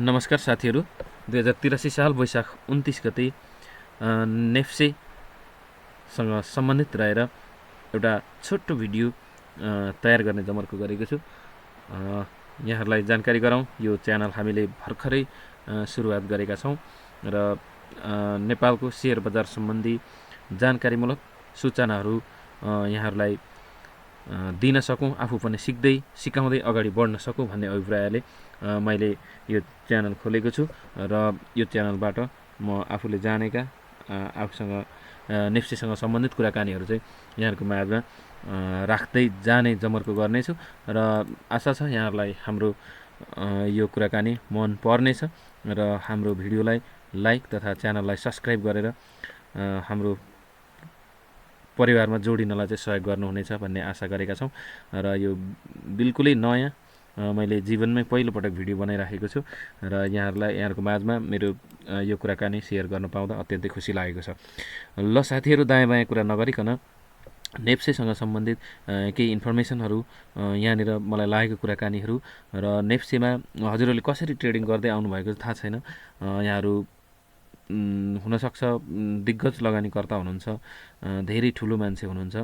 नमस्कार साथीहरू। 2083 साल वैशाख 29 गते नेप्सेसँग सम्बन्धित रहेर एउटा छोटो भिडियो तयार गर्ने जमर्को गरेको छु। यहाँहरूलाई जानकारी गराउँ, यो च्यानल हामीले भर्खरै सुरुवात गरेका छौँ र नेपालको शेयर बजार सम्बन्धी जानकारीमूलक सूचनाहरू यहाँहरूलाई दिन सकौँ, आफू पनि सिक्दै सिकाउँदै अगाडि बढ्न सकौँ भन्ने अभिप्रायले मैले यो च्यानल खोलेको छु र यो च्यानलबाट म आफूले जानेका आफूसँग नेप्सेसँग सम्बन्धित कुराकानीहरू चाहिँ यहाँहरूको माझमा राख्दै जाने जमर्को गर्नेछु र आशा छ यहाँहरूलाई हाम्रो यो कुराकानी मन पर्नेछ र हाम्रो भिडियोलाई लाइक तथा च्यानललाई सब्सक्राइब गरेर हाम्रो परिवारमा जोडिनलाई चाहिँ सहयोग गर्नुहुनेछ भन्ने आशा गरेका छौँ र यो बिल्कुलै नयाँ मैले जीवनमै पहिलोपटक भिडियो बनाइराखेको छु र यहाँहरूको माझमा मेरो यो कुराकानी सेयर गर्न पाउँदा अत्यन्तै खुसी लागेको छ। ल साथीहरू, दायाँ बायाँ कुरा नगरिकन नेप्सेसँग सम्बन्धित केही इन्फर्मेसनहरू यहाँनिर मलाई लागेको कुराकानीहरू र नेप्सेमा हजुरहरूले कसरी ट्रेडिङ गर्दै आउनुभएको थाहा छैन। यहाँहरू हुनसक्छ दिग्गज लगानीकर्ता हुनुहुन्छ, धेरै ठुलो मान्छे हुनुहुन्छ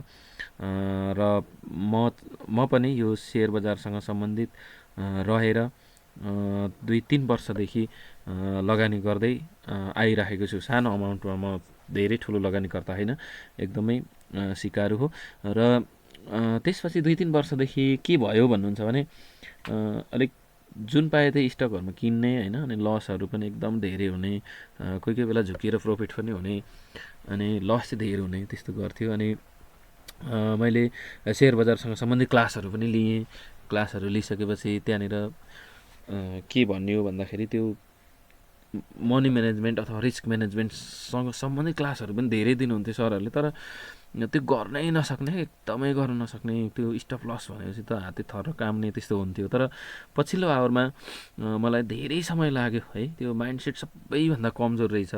र म पनि यो सेयर बजारसँग सम्बन्धित रहेर 2-3 वर्षदेखि लगानी गर्दै आइरहेको छु। सानो अमाउन्टमा, म धेरै ठुलो लगानीकर्ता होइन, एकदमै सिकारु हो र त्यसपछि 2-3 वर्षदेखि के भयो भन्नुहुन्छ भने अलिक जुन पाए त्यही स्टकहरूमा किन्ने होइन, अनि लसहरू पनि एकदम धेरै हुने, कोही कोही बेला झुकिएर प्रफिट पनि हुने, अनि लस चाहिँ धेरै हुने, त्यस्तो गर्थ्यो। अनि मैले सेयर बजारसँग सम्बन्धित क्लासहरू पनि लिएँ। क्लासहरू लिइसकेपछि त्यहाँनिर के भन्ने हो भन्दाखेरि त्यो मनी म्यानेजमेन्ट अथवा रिस्क म्यानेजमेन्टसँग सम्बन्धित क्लासहरू पनि धेरै दिनुहुन्थ्यो सरहरूले, तर त्यो गर्नै नसक्ने, एकदमै गर्न नसक्ने, त्यो स्टप लस भनेपछि त हाते थर काम्ने त्यस्तो हुन्थ्यो। तर पछिल्लो आवरमा मलाई धेरै समय लाग्यो है, त्यो माइन्डसेट सबैभन्दा कमजोर रहेछ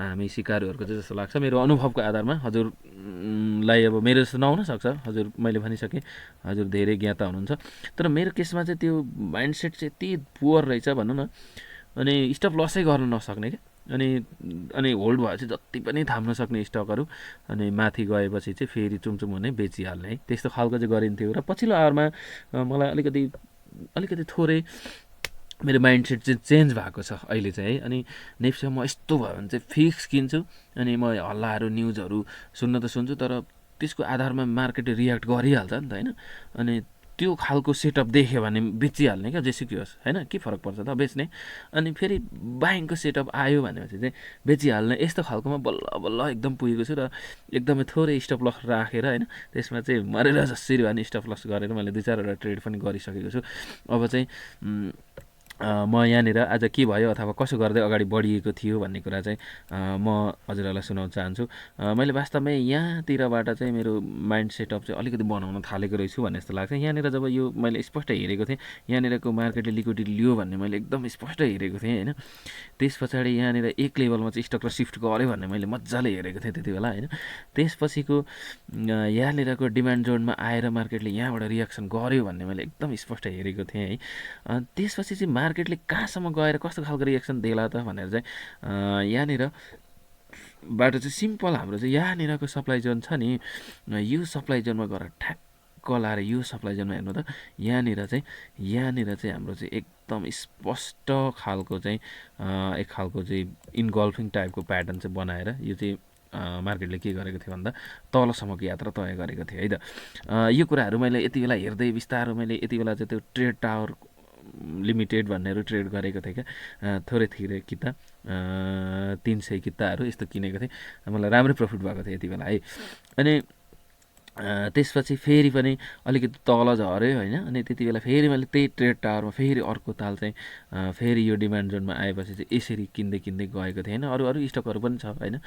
हामी सिकारुहरूको चाहिँ जस्तो लाग्छ मेरो अनुभवको आधारमा। हजुरलाई अब मेरो जस्तो नहुन सक्छ, हजुर मैले भनिसकेँ हजुर धेरै ज्ञाता हुनुहुन्छ, तर मेरो केसमा चाहिँ त्यो माइन्डसेट चाहिँ यति पुवर रहेछ भनौँ न। अनि स्टप लसै गर्न नसक्ने क्या, अनि होल्ड भएपछि जति पनि थाम्न सक्ने स्टकहरू, अनि माथि गएपछि चाहिँ फेरि चुमचुम हुने बेचिहाल्ने है, त्यस्तो खालको चाहिँ गरिन्थ्यो। र पछिल्लो आवरमा मलाई अलिकति थोरै मेरो माइन्डसेट चाहिँ चेन्ज भएको छ अहिले चाहिँ है। अनि नेप्सेमा म यस्तो भयो भने चाहिँ फिक्स किन्छु, अनि म हल्लाहरू न्युजहरू सुन्न त सुन्छु, तर त्यसको आधारमा मार्केटले रियाक्ट गरिहाल्छ नि त होइन। अनि त्यो खालको सेटअप देख्यो भने बेचिहाल्ने क्या, जेसुकै होस् होइन, के फरक पर्छ त बेच्ने। अनि फेरि बाइङको सेटअप आयो भनेपछि चाहिँ बेचिहाल्ने, यस्तो खालकोमा बल्ल बल्ल एकदम पुगेको छु। र एकदमै थोरै स्टप लस राखेर होइन, त्यसमा चाहिँ मरेर जसरी भए नि स्टप लस गरेर मैले 2-4वटा ट्रेड पनि गरिसकेको छु। अब चाहिँ म यहाँनिर आज के भयो अथवा कसो गर्दै अगाडि बढिएको थियो भन्ने कुरा चाहिँ म हजुरहरूलाई सुनाउन चाहन्छु। मैले वास्तवमै यहाँतिरबाट चाहिँ मेरो माइन्ड सेटअप चाहिँ अलिकति बनाउन थालेको रहेछु भन्ने जस्तो लाग्छ। यहाँनिर जब यो मैले स्पष्ट हेरेको थिएँ, यहाँनिरको मार्केटले लिक्विडिटी लियो भन्ने मैले एकदम स्पष्ट हेरेको थिएँ होइन। त्यस पछाडि यहाँनिर एक लेभलमा चाहिँ स्टक र सिफ्ट गऱ्यो भन्ने मैले मजाले हेरेको थिएँ त्यति बेला होइन। त्यसपछिको यहाँनिरको डिमान्ड जोनमा आएर मार्केटले यहाँबाट रियाक्सन गर्यो भन्ने मैले एकदम स्पष्ट हेरेको थिएँ है। त्यसपछि चाहिँ मार्केटले कहाँसम्म गएर कस्तो खालको रिएक्सन देला त भनेर चाहिँ यहाँनिर बाट चाहिँ सिम्पल हाम्रो चाहिँ यहाँनिरको सप्लाई जोन छ नि, यो सप्लाई जोनमा गएर ठ्याक्क लाएर यो सप्लाई जोनमा हेर्नु त यहाँनिर चाहिँ हाम्रो चाहिँ एकदम स्पष्ट खालको चाहिँ एक खालको चाहिँ इन्गल्फिङ टाइपको प्याटर्न चाहिँ बनाएर यो चाहिँ मार्केटले के गरेको थियो भन्दा तलसम्मको यात्रा तय गरेको थियो है त। यो कुराहरू मैले यति बेला हेर्दै बिस्तारो मैले यति बेला चाहिँ त्यो ट्रेड टावर लिमिटेड भन्नेहरू ट्रेड गरेको थिएँ क्या, थोरै किता 300 किताहरू यस्तो किनेको थिएँ, मलाई राम्रै प्रफिट भएको थियो यति बेला है। अनि त्यसपछि फेरि पनि अलिकति तल झऱ्यो होइन। अनि त्यति बेला फेरि मैले त्यही ट्रेड टावरमा फेरि अर्को ताल चाहिँ फेरि यो डिमान्ड जोनमा आएपछि चाहिँ यसरी किन्दै गएको थिएँ होइन। अरू स्टकहरू पनि छ होइन,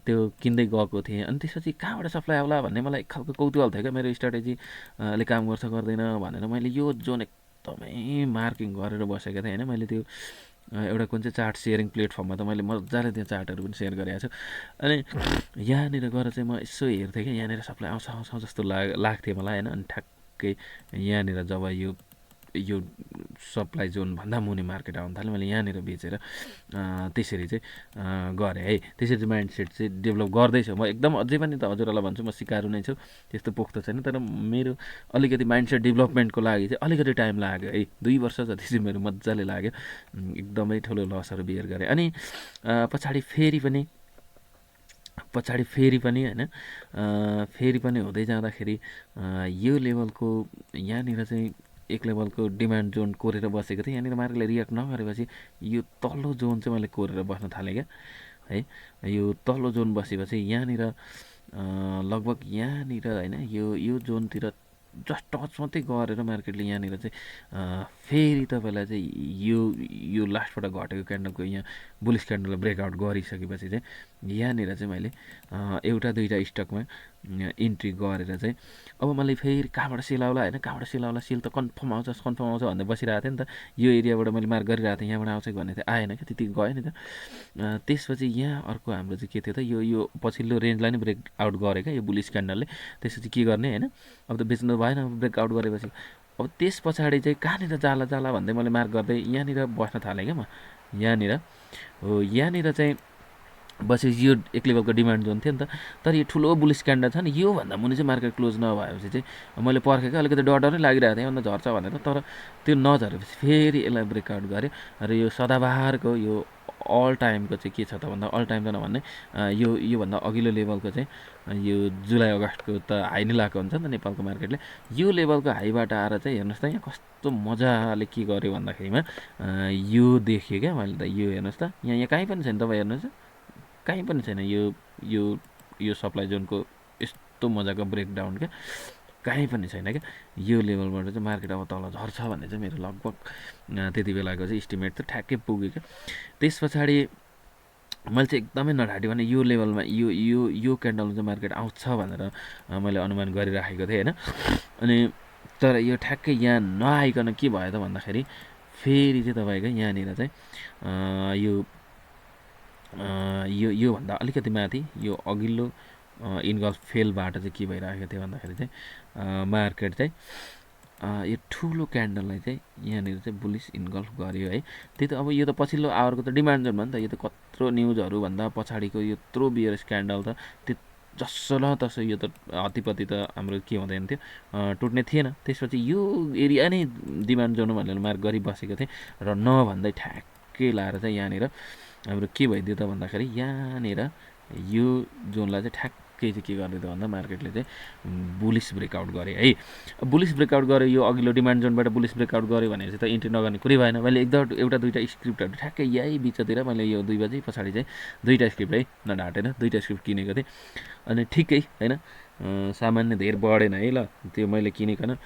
त्यो किन्दै गएको थिएँ। अनि त्यसपछि कहाँबाट सप्लाई आउला भन्ने मलाई एक खालको कौतूहल थियो क्या, मेरो स्ट्राटेजीले काम गर्छ गर्दैन भनेर मैले यो जोन एकदमै मार्किङ गरेर बसेको थिएँ होइन। मैले त्यो एउटा कुन चाहिँ चार्ट सेयरिङ प्लेटफर्ममा त मैले मजाले त्यो चार्टहरू पनि सेयर गरेको छु। अनि यहाँनिर गएर चाहिँ म यसो हेर्थेँ कि यहाँनिर सप्लाई आउँछ जस्तो लाग्थ्यो मलाई होइन। अनि ठ्याक्कै यहाँनिर जब यो सप्लाई जोनभन्दा मुनि मार्केट आउनु थाल्यो। मैले यहाँनिर बेचेर त्यसरी चाहिँ गरेँ है। त्यसरी चाहिँ माइन्डसेट चाहिँ डेभलप गर्दैछु म एकदम। अझै पनि त हजुरहरूलाई भन्छु म सिकारु नै छु, त्यस्तो पोख्त छैन। तर मेरो अलिकति माइन्डसेट डेभलपमेन्टको लागि चाहिँ अलिकति टाइम लाग्यो है। 2 वर्ष जति चाहिँ मेरो मजाले लाग्यो, एकदमै ठुलो लसहरू बियर गरेँ। अनि पछाडि फेरि पनि होइन, फेरि पनि हुँदै जाँदाखेरि यो लेभलको यहाँनिर चाहिँ एक लेभलको डिमान्ड जोन कोरेर बसेको थिएँ। यहाँनिर मार्केटले रियाक्ट नगरेपछि यो तल्लो जोन चाहिँ मैले कोरेर बस्न थालेँ क्या है। यो तल्लो जोन बसेपछि यहाँनिर लगभग यहाँनिर होइन, यो जोनतिर जस्ट टच मात्रै गरेर मार्केटले यहाँनिर चाहिँ फेरि तपाईँलाई चाहिँ यो लास्टबाट घटेको क्यान्डलको यहाँ बुलिस क्यान्डललाई ब्रेकआउट गरिसकेपछि चाहिँ यहाँनिर चाहिँ मैले एउटा दुईवटा स्टकमा इन्ट्री गरेर चाहिँ अब मैले फेरि कहाँबाट सेल आउला होइन, कहाँबाट सेल आउला, सेल त कन्फर्म आउँछ भन्दै बसिरहेको थिएँ नि त। यो एरियाबाट मैले मार्क गरिरहेको थिएँ, यहाँबाट आउँछ भन्ने चाहिँ आएन क्या, त्यति गयो नि त। त्यसपछि यहाँ अर्को हाम्रो चाहिँ के थियो त, यो पछिल्लो रेन्जलाई नै ब्रेकआउट गरेँ क्या यो बुलिस क्यान्डलले। त्यसपछि के गर्ने होइन, अब त बेच्नु भएन ब्रेकआउट गरेपछि। अब त्यस पछाडि चाहिँ कहाँनिर जाला भन्दै मैले मार्क गर्दै यहाँनिर बस्न थालेँ क्या म। यहाँनिर चाहिँ बसेपछि यो एक लेभलको डिमान्ड जोन थियो नि त। तर यो ठुलो बुलिस क्यान्डल छ नि, योभन्दा मुनि चाहिँ मार्केट क्लोज नभएपछि चाहिँ मैले पर्खेको अलिकति डर नै लागिरहेको थियो अन्त झर्छ भनेर। तर त्यो नझरेपछि फेरि यसलाई ब्रेकआउट गरेँ र यो सदाबहारको यो अल टाइमको चाहिँ के छ त भन्दा, अल टाइम त नभन्ने योभन्दा अघिल्लो लेभलको चाहिँ यो जुलाई अगस्तको त हाई नै लगाएको हुन्छ नि त नेपालको मार्केटले। यो लेभलको हाईबाट आएर चाहिँ हेर्नुहोस् त यहाँ कस्तो मजाले के गर्यो भन्दाखेरिमा यो देखेँ क्या मैले त। यो हेर्नुहोस् त, यहाँ कहीँ पनि छैन, तपाईँ हेर्नुहोस्, कहीँ पनि छैन यो सप्लाई जोनको यस्तो मजाको ब्रेकडाउन क्या, कहीँ पनि छैन क्या। यो लेभलबाट चाहिँ मार्केट अब तल झर्छ भन्ने चाहिँ मेरो लगभग त्यति बेलाको चाहिँ इस्टिमेट त ठ्याक्कै पुग्यो क्या। त्यस पछाडि मैले चाहिँ एकदमै नढाँटी भने यो लेभलमा यो क्यान्डलमा चाहिँ मार्केट आउँछ भनेर मैले अनुमान गरिराखेको थिएँ होइन। अनि तर यो ठ्याक्कै यहाँ नआइकन के भयो त भन्दाखेरि फेरि चाहिँ तपाईँको यहाँनिर चाहिँ योभन्दा अलिकति माथि यो अघिल्लो इन्गल्फ फेलबाट चाहिँ के भइरहेको थियो भन्दाखेरि चाहिँ मार्केट चाहिँ यो ठुलो क्यान्डललाई चाहिँ यहाँनिर चाहिँ बुलिस इन्गल्फ गर्यो है। त्यही त अब यो त पछिल्लो आवरको त डिमान्ड जोन भयो नि त। यो त कत्रो न्युजहरूभन्दा पछाडिको यो यत्रो बियरिस क्यान्डल त त्यो जसो न तसो यो त हत्तीपत्ती त हाम्रो के हुँदैन थियो, टुट्ने थिएन। त्यसपछि यो एरिया नै डिमान्ड जोन भनेर मार्क गरिबसेको थिएँ र नभन्दै ठ्याक्कै लाएर चाहिँ यहाँनिर हाम्रो के भइदियो त भन्दाखेरि यहाँनिर यो जोनलाई चाहिँ ठ्याक्कै चाहिँ के गरिदियो त भन्दा मार्केटले चाहिँ बुलिस ब्रेकआउट गरे है। बुलिस ब्रेकआउट गऱ्यो, यो अघिल्लो डिमान्ड जोनबाट बुलिस ब्रेकआउट गऱ्यो भनेपछि त इन्ट्री नगर्ने कुरै भएन। मैले एउटा दुईवटा स्क्रिप्टहरू ठ्याक्कै यही बिचतिर मैले यो 2 बजी पछाडि चाहिँ 2टा स्क्रिप्ट है नढाँटेर 2टा स्क्रिप्ट किनेको थिएँ। अनि ठिकै होइन, सामान्य धेर बढेन है ल, त्यो मैले किनिकन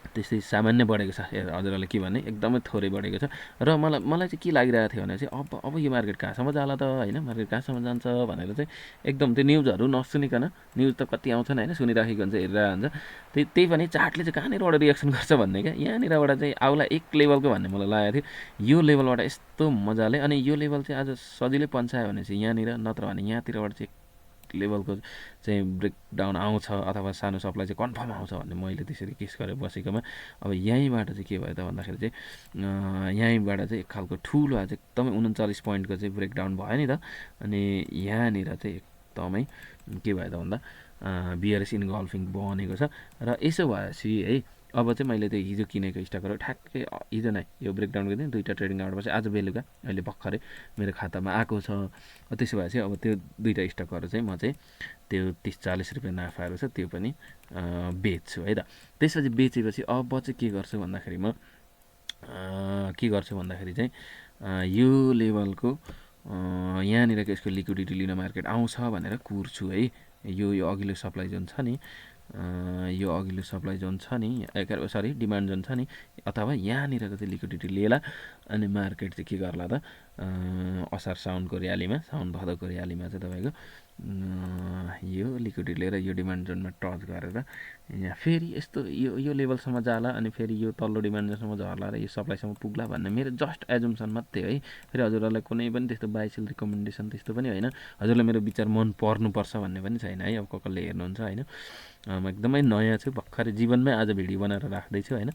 त्यस्तै सामान्य बढेको छ। हजुरहरूले के भन्ने, एकदमै थोरै बढेको छ। र मलाई चाहिँ के लागिरहेको थियो भने चाहिँ अब यो मार्केट कहाँसम्म जाला त होइन, मार्केट कहाँसम्म जान्छ भनेर चाहिँ एकदम त्यो न्युजहरू नसुनिकन, न्युज त कति आउँछन् होइन, सुनिराखेको हुन्छ, हेरिरहेको हुन्छ, त्यही पनि चार्टले चाहिँ कहाँनिरबाट रिएक्सन गर्छ भन्ने क्या, यहाँनिरबाट चाहिँ आउला एक लेभलको भन्ने मलाई लागेको थियो। यो लेभलबाट यस्तो मजाले, अनि यो लेभल चाहिँ आज सजिलै पन्छायो भने चाहिँ यहाँनिर, नत्र भने यहाँतिरबाट चाहिँ लेभलको चाहिँ ब्रेकडाउन आउँछ अथवा सानो सप्लाई चाहिँ कन्फर्म आउँछ भन्ने मैले त्यसरी केस गरेर बसेकोमा अब यहीँबाट चाहिँ के भयो त भन्दाखेरि चाहिँ यहीँबाट चाहिँ एक खालको ठुलो आज एकदमै 39 पोइन्टको चाहिँ ब्रेकडाउन भयो नि त। अनि यहाँनिर चाहिँ एकदमै के भयो त भन्दा बियरिस इन्गल्फिङ बनेको छ। र यसो भएपछि है अब चाहिँ मैले त्यो हिजो किनेको स्टकहरू ठ्याक्कै हिजो नै यो ब्रेकडाउन गरिदिएँ, 2टा ट्रेडिङ आउटपछि आज बेलुका अहिले भर्खरै मेरो खातामा आएको छ। त्यसो भए चाहिँ अब त्यो 2टा स्टकहरू चाहिँ म चाहिँ त्यो 30-40 रुपियाँ नाफाहरू छ त्यो पनि बेच्छु है त। त्यसपछि बेचेपछि अब चाहिँ के गर्छु भन्दाखेरि म चाहिँ यो लेभलको यहाँनिरको यसको लिक्विडिटी लिन मार्केट आउँछ भनेर कुर्छु है। यो अघिल्लो सप्लाई जोन छ नि, यो अघिल्लो सप्लाई जोन छ नि, डिमान्ड जोन छ नि, अथवा यहाँनिरको चाहिँ लिक्विडिटी लिएला अनि मार्केट चाहिँ के गर्ला त असार साउनको र्यालीमा, साउन भदौको र्यालीमा चाहिँ तपाईँको यो लिक्विडिटी लिएर यो डिमान्ड जोनमा टच गरेर यहाँ फेरि यस्तो यो लेभलसम्म जाला अनि फेरि यो तल्लो डिमान्ड जोनसम्म झर्ला र यो सप्लाईसम्म पुग्ला भन्ने मेरो जस्ट एजुम्सन मात्रै है। फेरि हजुरहरूलाई कुनै पनि त्यस्तो बाइ सेल रिकमेन्डेसन त्यस्तो पनि होइन, हजुरलाई मेरो विचार मन पर्नुपर्छ भन्ने पनि छैन है। अब कसले हेर्नुहुन्छ होइन, म एकदमै नयाँ छु, भर्खरै जीवनमै आज भिडियो बनाएर राख्दैछु होइन।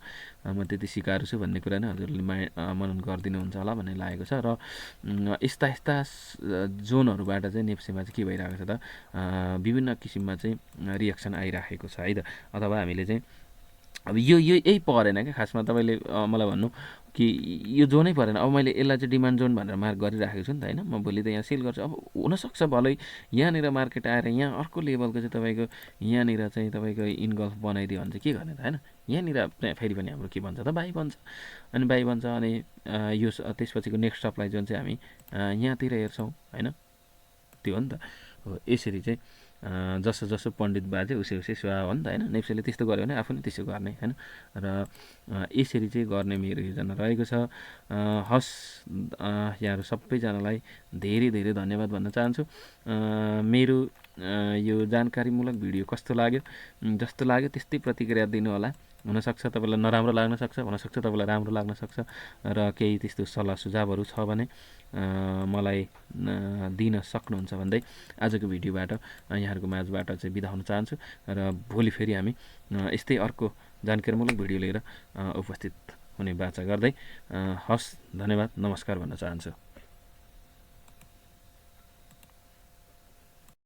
म त्यति सिकाएर छु भन्ने कुरा नै हजुरले मनन गरिदिनुहुन्छ होला भन्ने लागेको छ। र यस्ता जोनहरूबाट चाहिँ नेप्सेमा चाहिँ के भइरहेको छ त, विभिन्न किसिममा चाहिँ रिएक्सन आइराखेको छ है त। अथवा हामीले चाहिँ अब यही परेन क्या खासमा, तपाईँले मलाई भन्नु कि यो जोनै परेन, अब मैले यसलाई चाहिँ डिमान्ड जोन भनेर मार्क गरिराखेको छु नि त होइन। म भोलि त यहाँ सेल गर्छु, अब हुनसक्छ भलै यहाँनिर मार्केट आएर यहाँ अर्को लेभलको चाहिँ तपाईँको यहाँनिर चाहिँ तपाईँको इनगल्फ बनाइदियो भने चाहिँ के गर्ने त होइन। यहाँनिर फेरि पनि हाम्रो के भन्छ त, बाई भन्छ अनि बाई भन्छ अनि यो त्यसपछिको नेक्स्ट सप्लाई जोन चाहिँ हामी यहाँतिर हेर्छौँ होइन, त्यो हो नि त। हो यसरी चाहिँ जसो पण्डित बाजे उसै सेवा हो नि त होइन। नेप्सेले त्यस्तो गर्यो भने आफू नै त्यसो गर्ने होइन। र यसरी चाहिँ गर्ने मेरो योजना रहेको छ। हस्, यहाँहरू सबैजनालाई धेरै धेरै धन्यवाद भन्न चाहन्छु। मेरो यो जानकारीमूलक भिडियो कस्तो लाग्यो, जस्तो लाग्यो त्यस्तै प्रतिक्रिया दिनु होला। हुनसक्छ तपाईँलाई नराम्रो लाग्न सक्छ, हुनसक्छ तपाईँलाई राम्रो लाग्न सक्छ। र केही त्यस्तो सल्लाह सुझावहरू छ भने मलाई दिन सक्नुहुन्छ भन्दै आजको भिडियोबाट यहाँहरूको माझबाट चाहिँ बिदा हुन चाहन्छु। र भोलि फेरि हामी यस्तै अर्को जानकारीमूलक भिडियो लिएर उपस्थित हुने बाचा गर्दै हस्, धन्यवाद, नमस्कार भन्न चाहन्छु।